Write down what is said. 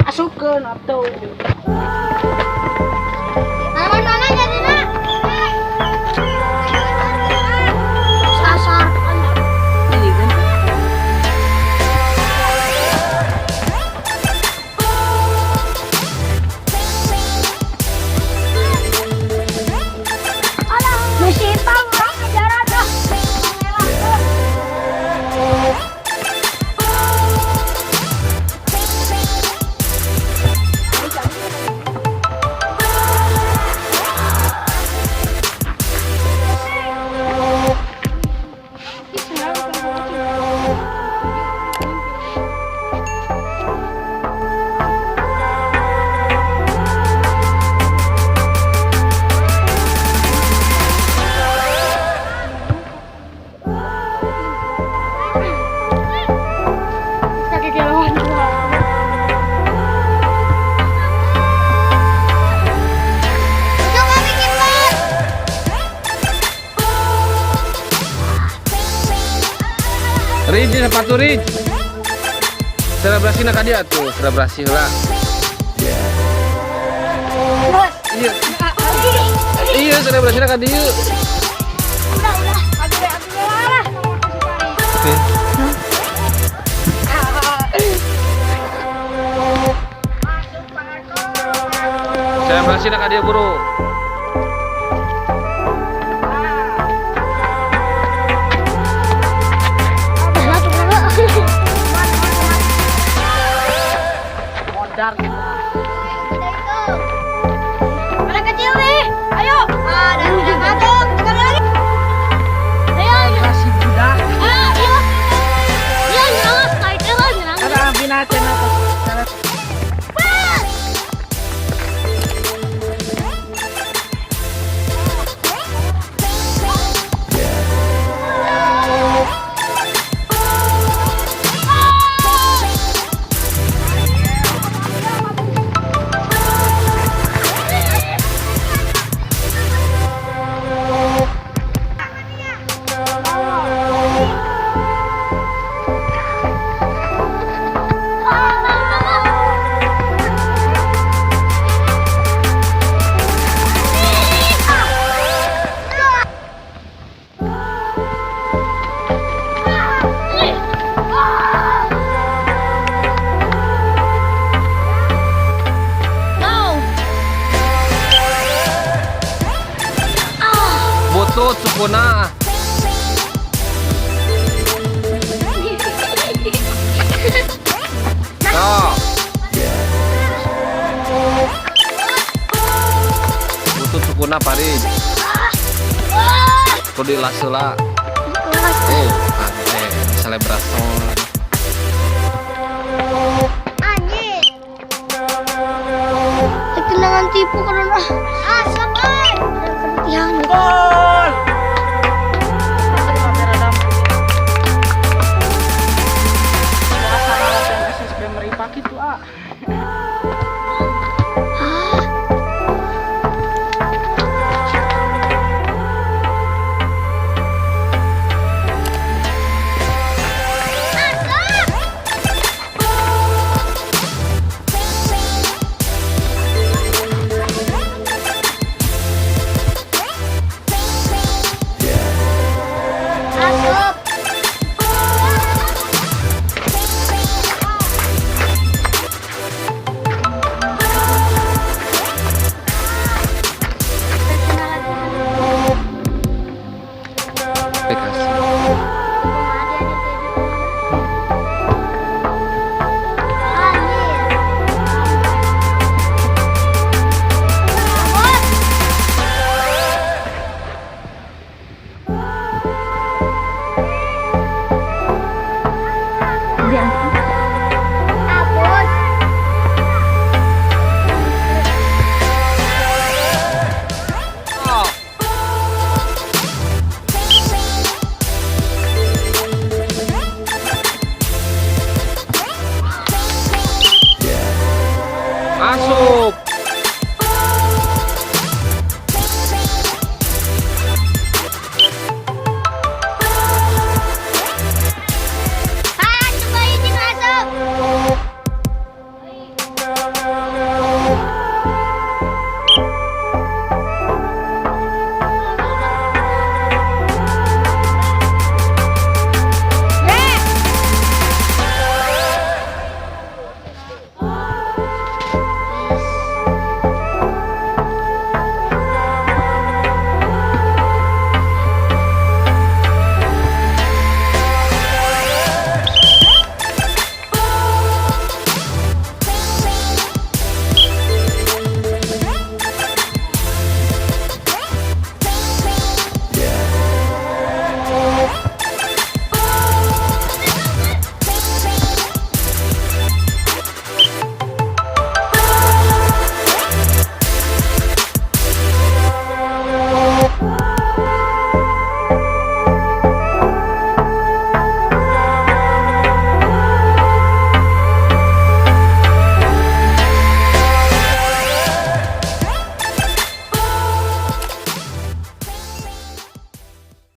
Asupkeun atuh. Mana jadi nak? Sasar. Ini kan. Masih tahu ajaran dah. Rij, sepatu Rij. Selebrasi nak dia tuh, selebrasi lah. Iya. Iya, selebrasi nak dia. Udah. Aduh lah. Oke. Selebrasi nak dia bro. Modar. Anak kecil nih, ayo. Ada yang masuk, sekali lagi. Ayo. Kasih budak. Ayo. Iya, nyerang sekali lah, nyerang. Ada binatang atas. Butut sukuna. Nah. Butut sukuna Paris. Kodi lasela. Oh, ade selebrasi. Anjing. Ketenangan tipu karena. Siapa?